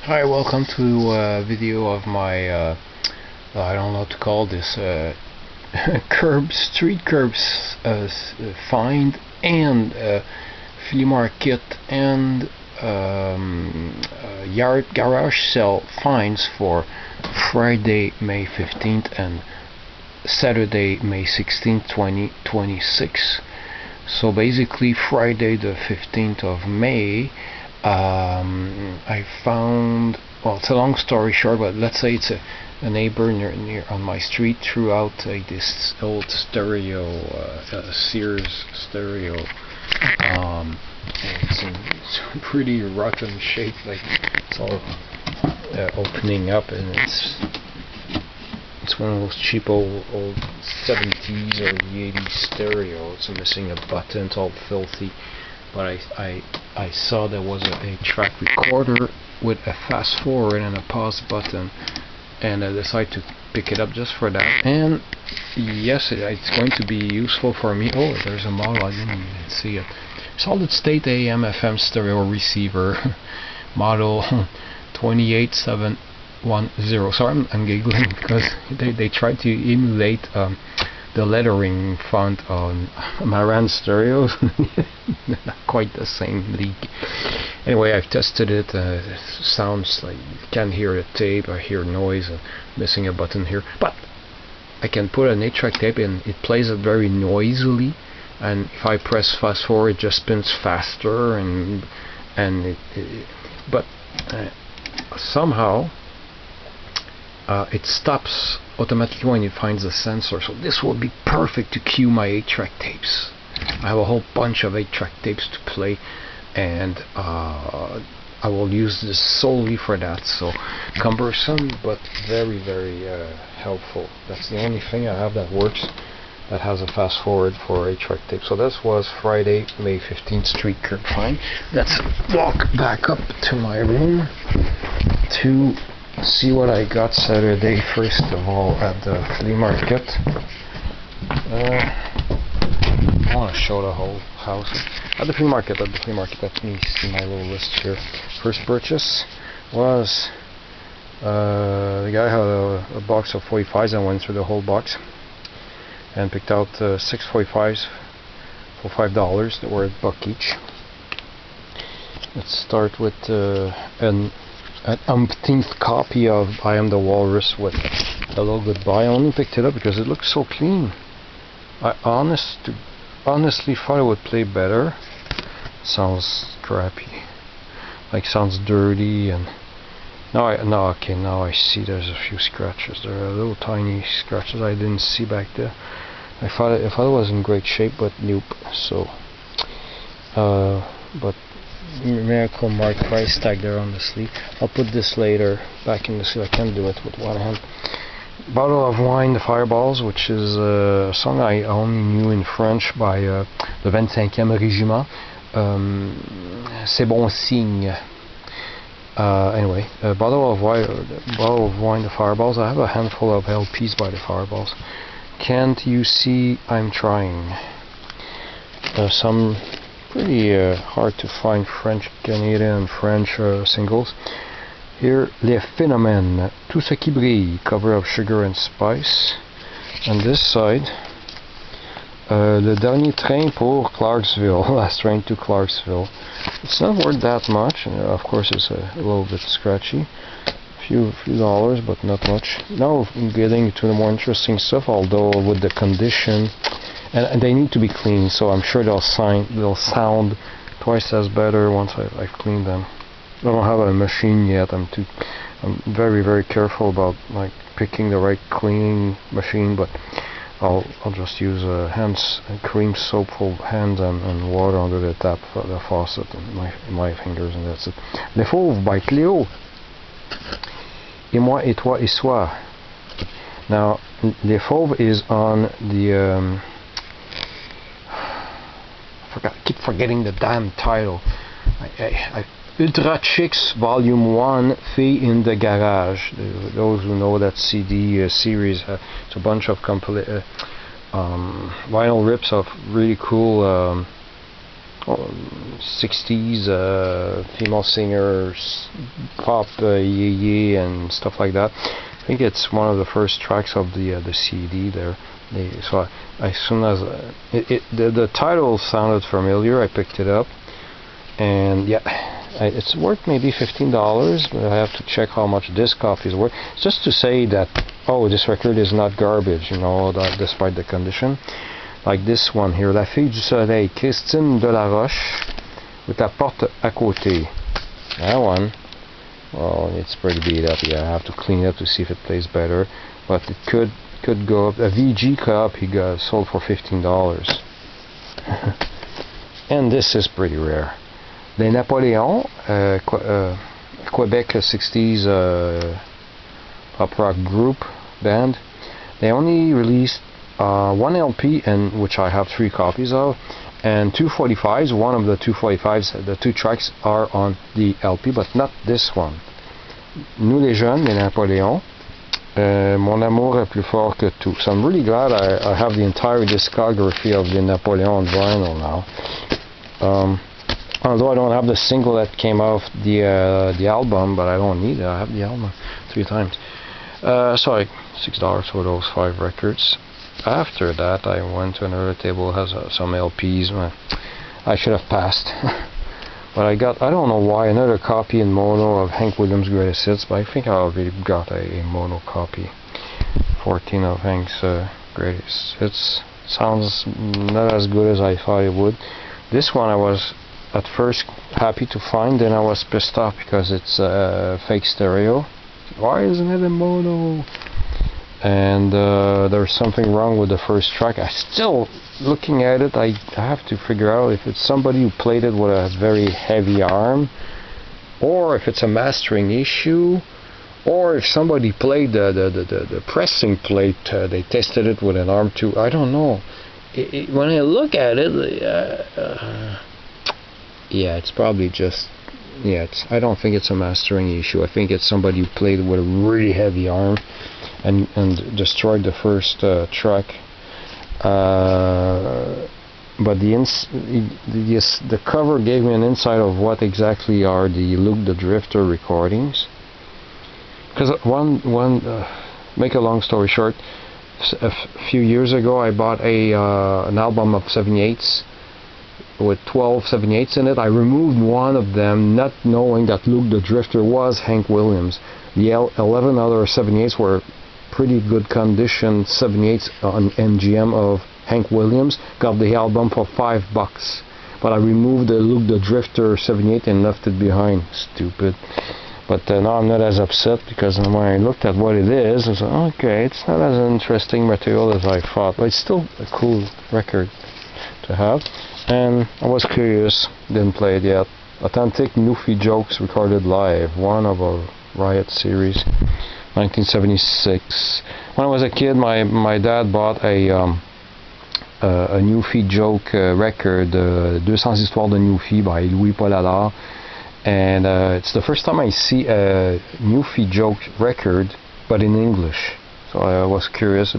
Hi, welcome to a video of my I don't know what to call this, street curbs find and flea market and yard garage sale finds for Friday, May 15th and Saturday, May 16th, 2026. So basically Friday the 15th of May, I found, well, it's a long story short, but let's say it's a neighbor near on my street threw out this old stereo, Sears stereo. It's in pretty rotten shape, like it's all opening up, and it's one of those cheap old 70s or the 80s stereo. It's missing a button, it's all filthy. But I saw there was a track recorder with a fast forward and a pause button, and I decided to pick it up just for that. And yes, it's going to be useful for me. Oh, there's a model, I didn't even see it. Solid state AM FM stereo receiver, model 28710. Sorry, I'm giggling because they tried to emulate the lettering font on Marantz stereos. Not quite the same league. Anyway, I've tested it. It sounds like you can't hear the tape. I hear noise. Missing a button here, but I can put an 8-track tape and it plays it very noisily. And if I press fast forward, it just spins faster, but somehow it stops automatically when it finds the sensor. So this will be perfect to cue my 8-track tapes. I have a whole bunch of 8-track tapes to play, and I will use this solely for that. So cumbersome, but very, very helpful. That's the only thing I have that works, that has a fast forward for 8-track tape. So this was Friday, May 15th street curb find. Let's walk back up to my room to see what I got Saturday. First of all, at the flea market. I want to show the whole house. At the flea market, let me see my little list here. First purchase was the guy had a box of 45s. I went through the whole box and picked out 6 45s for $5 that were $1 each. Let's start with an umpteenth copy of I Am the Walrus with Hello Goodbye. I only picked it up because it looks so clean. I honestly thought it would play better. Sounds crappy, like sounds dirty. And now I see there's a few scratches. There are little tiny scratches I didn't see back there. I thought it was in great shape, but nope. So but Miracle Mark price tag there on the sleeve. I'll put this later back in the sleeve. I can't do it with one hand. Bottle of Wine, the Fireballs, which is a song I only knew in French by le 25e Régiment. C'est bon signe. Anyway, a bottle of wine, the Fireballs. I have a handful of LPs by the Fireballs. Can't You See I'm Trying? Some pretty hard to find French, Canadian and French singles. Here, Les Phénomènes, Tout ce qui brille, cover of Sugar and Spice. On this side, Le Dernier Train pour Clarksville, Last Train to Clarksville. It's not worth that much. Of course, it's a little bit scratchy. Few dollars, but not much. Now I'm getting to the more interesting stuff, although with the condition, and they need to be cleaned, so I'm sure they'll sound twice as better once I've cleaned them. I don't have a machine yet. I'm very, very careful about like picking the right cleaning machine, but I'll just use hands and cream soapful hands and water under the tap, the faucet, and my fingers, and that's it. Les Fauves by Cléo. Et moi et toi et soi. Now, Les Fauves is on the I keep forgetting the damn title. Ultra Chicks Volume 1, Flea in the Garage. Those who know that CD series, it's a bunch of vinyl rips of really cool 60s female singers, pop, yee and stuff like that. I think it's one of the first tracks of the CD there. So as soon as the title sounded familiar, I picked it up, and yeah, it's worth maybe $15, but I have to check how much this copy is worth. Just to say that, oh, this record is not garbage, you know, that despite the condition. Like this one here, La Fille du Soleil, Christine de la Roche, with La Porte à Côté. That one, well, it's pretty beat up. Yeah, I have to clean it up to see if it plays better, but it could go up. A VG copy got sold for $15. And this is pretty rare. Les Napoléons, Quebec 60s pop rock group band. They only released one LP, and which I have 3 copies of, and 245s. One of the 245s, the 2 tracks are on the LP, but not this one. Nous les jeunes, les Napoléons. Mon amour est plus fort que tout. So I'm really glad I have the entire discography of the Napoleon on vinyl now. Although I don't have the single that came off the album, but I don't need it. I have the album 3 times. So $6 for those 5 records. After that, I went to another table that has some LPs. I should have passed. But I don't know why, another copy in mono of Hank Williams' Greatest Hits, but I think I already got a mono copy. 14 of Hank's Greatest Hits. Sounds not as good as I thought it would. This one I was at first happy to find, then I was pissed off because it's fake stereo. Why isn't it in mono? And there's something wrong with the first track. I still, looking at it, I have to figure out if it's somebody who played it with a very heavy arm, or if it's a mastering issue, or if somebody played the pressing plate, they tested it with an arm too. I don't know. When I look at it, yeah, it's probably just, yeah, I don't think it's a mastering issue. I think it's somebody who played with a really heavy arm and destroyed the first track. But the cover gave me an insight of what exactly are the Luke the Drifter recordings. Because make a long story short, a few years ago I bought an album of 78s with 12 78s in it. I removed one of them, not knowing that Luke the Drifter was Hank Williams. The 11 other 78s were pretty good condition 78s on MGM of Hank Williams. Got the album for $5, but I removed the Luke the Drifter 78 and left it behind. Stupid. But now I'm not as upset, because when I looked at what it is, I was like, okay, it's not as interesting material as I thought, but it's still a cool record to have. And I was curious, didn't play it yet. Authentic Newfie Jokes recorded live, one of a Riot series, 1976. When I was a kid, my dad bought a Newfie joke record, 200 histoires de Newfie by Louis-Paul Allard. And it's the first time I see a Newfie joke record, but in English. So I was curious.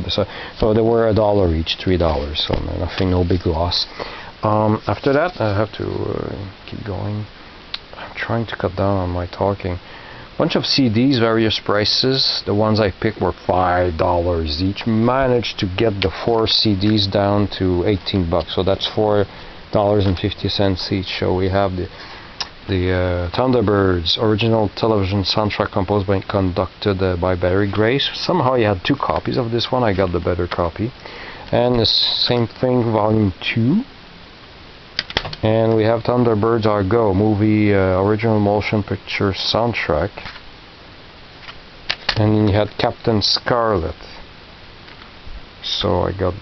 So they were $1 each, $3. So nothing, no big loss. After that, I have to keep going. I'm trying to cut down on my talking. Bunch of CDs, various prices. The ones I picked were $5 each. Managed to get the 4 CDs down to $18. So that's $4.50 each. So we have the Thunderbirds original television soundtrack composed by conducted by Barry Grace. Somehow he had 2 copies of this one. I got the better copy. And the same thing, volume 2. And we have Thunderbirds Are Go movie original motion picture soundtrack. And you had Captain Scarlet. So I got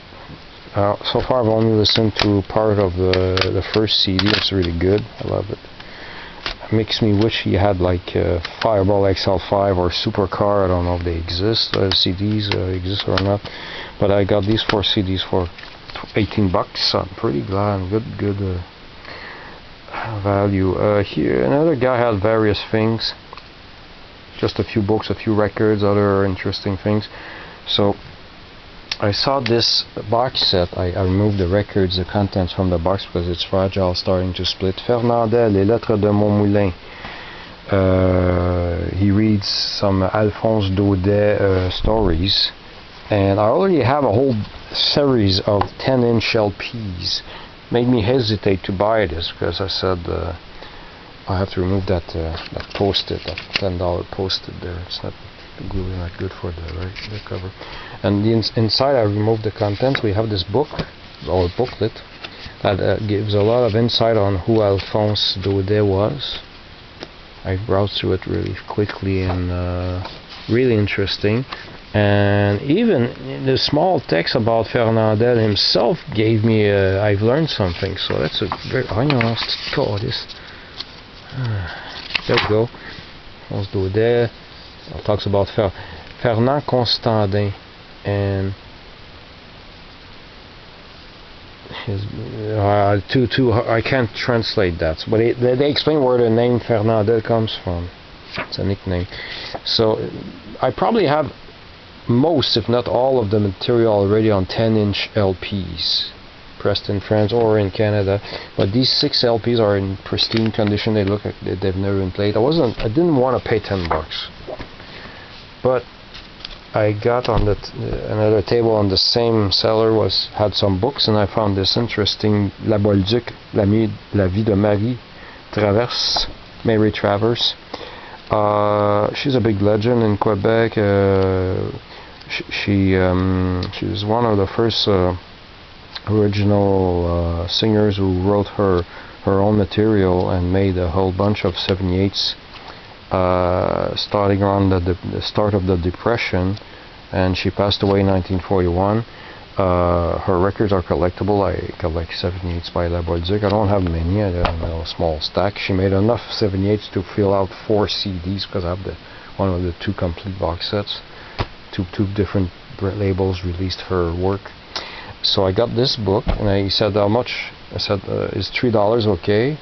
so far I've only listened to part of the first CD. It's really good. I love it. It makes me wish he had like Fireball XL5 or Supercar. I don't know if they exist. CDs exist or not. But I got these 4 CDs for $18. So I'm pretty glad. Good value. Here another guy had various things. Just a few books, a few records, other interesting things. So I saw this box set. I removed the records, the contents from the box because it's fragile, starting to split. Fernandel, Les Lettres de Montmoulin. He reads some Alphonse Daudet stories, and I already have a whole series of 10-inch LPs. Made me hesitate to buy this because I said I have to remove that post-it, that $10 post-it there. It's not really not good for the cover. And inside I removed the contents. We have this book, or booklet, that gives a lot of insight on who Alphonse Daudet was. I browsed through it really quickly and really interesting. And even the small text about Fernandel himself gave me I've learned something. So that's a very there we go. Alphonse Daudet talks about Fernand Constantin and his I can't translate that, but they explain where the name Fernandel comes from. It's a nickname. So I probably have most, if not all, of the material already on 10-inch LPs, pressed in France or in Canada. But these 6 LPs are in pristine condition. They look like they've never been played. I didn't want to pay $10, but I got on another table on the same seller had some books, and I found this interesting La Bolduc, La Vie de Marie Travers, Mary Travers. She's a big legend in Quebec. She was one of the first original singers who wrote her own material and made a whole bunch of 78s starting around the start of the Depression, and she passed away in 1941. Her records are collectible. I collect 78s by La Bolduc. I don't have many. I have a small stack. She made enough 78s to fill out 4 CDs because I have one of the 2 complete box sets. Two different labels released her work. So I got this book, and he said, how much? I said, is $3 okay?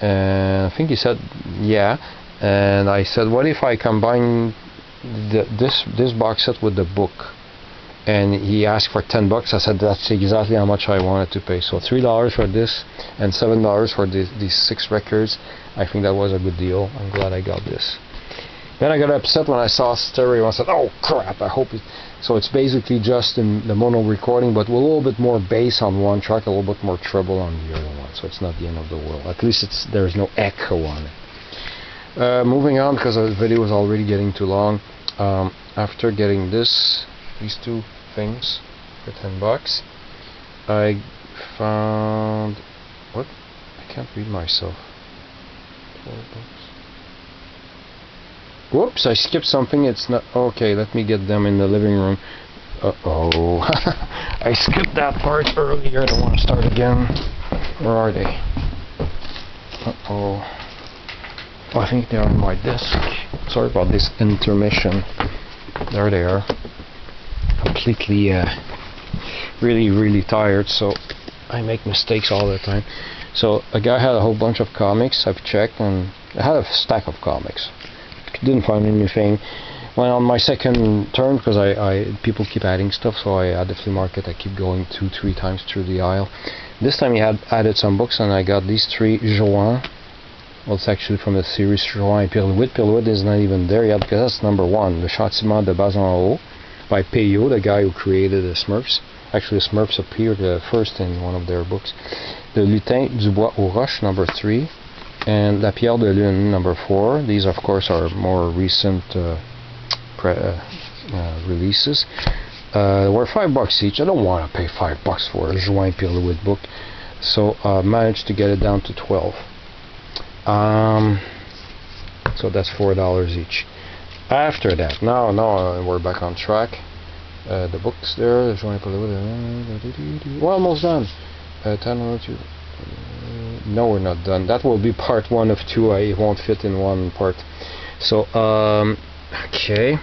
And I think he said, yeah. And I said, what if I combine this box set with the book? And he asked for $10. I said that's exactly how much I wanted to pay. So $3 for this and $7 for these 6 records. I think that was a good deal. I'm glad I got this. Then I got upset when I saw stereo. I said, oh crap, I hope it... So it's basically just in the mono recording, but with a little bit more bass on one track, a little bit more treble on the other one. So it's not the end of the world. At least there's no echo on it. Moving on, because the video was already getting too long. After getting these 2 things for $10, I found... What? I can't read myself. $12. Whoops, I skipped something. It's not okay. Let me get them in the living room. Uh-oh. I skipped that part earlier. I don't want to start again. Where are they? Uh-oh. Oh, I think they're on my desk. Sorry about this intermission. There they are. Completely, really tired, so I make mistakes all the time. So a guy had a whole bunch of comics. I've checked, and I had a stack of comics. Didn't find anything. Went on my second turn because people keep adding stuff, so I at the flea market I keep going 2-3 times through the aisle. This time he had added some books, and I got these 3 Joan. Well, it's actually from the series Joan et Pirlouit. Pirlouit is not even there yet because that's number 1. Le Châtiment de Bas en Haut by Peyo, the guy who created the Smurfs. Actually, the Smurfs appeared first in one of their books. Le Lutin du Bois aux Roches, number 3. And La Pierre de Lune, number 4. These, of course, are more recent releases. Were $5 each. I don't want to pay $5 for a Joan Pirlouit book, so I managed to get it down to 12. So that's $4 each. After that, now we're back on track. The books there, Joan Pirlouit. We're almost done. 10 no, we're not done. That will be part 1 of 2. It won't fit in one part. So, okay.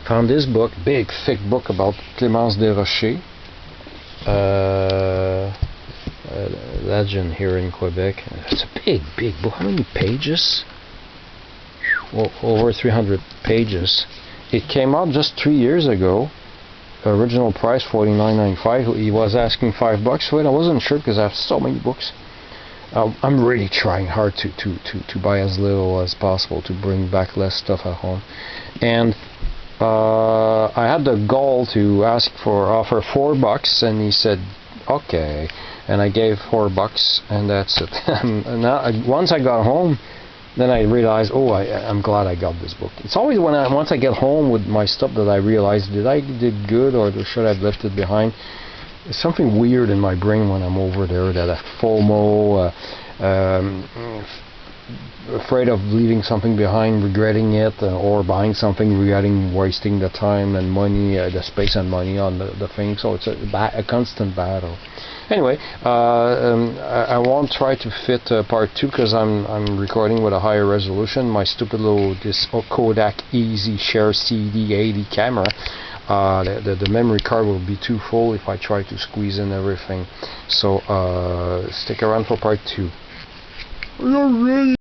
Found this book, big, thick book about Clémence Desrochers. Legend here in Quebec. It's a big book. How many pages? Well, over 300 pages. It came out just 3 years ago. original price $49.95. He was asking $5 for it. I wasn't sure because I have so many books. I'm really trying hard to buy as little as possible, to bring back less stuff at home. And I had the goal to offer $4, and he said okay, and I gave $4, and that's it. And now, once I got home, then I realized, oh, I'm glad I got this book. It's always once I get home with my stuff that I realize, did I did good, or should I have left it behind? There's something weird in my brain when I'm over there, that I FOMO, afraid of leaving something behind, regretting it, or buying something, regretting wasting the time and money, the space and money on the thing. So it's a constant battle. Anyway, I won't try to fit part 2 because I'm recording with a higher resolution. My stupid little Kodak Easy Share CD80 camera. The memory card will be too full if I try to squeeze in everything. So stick around for part 2.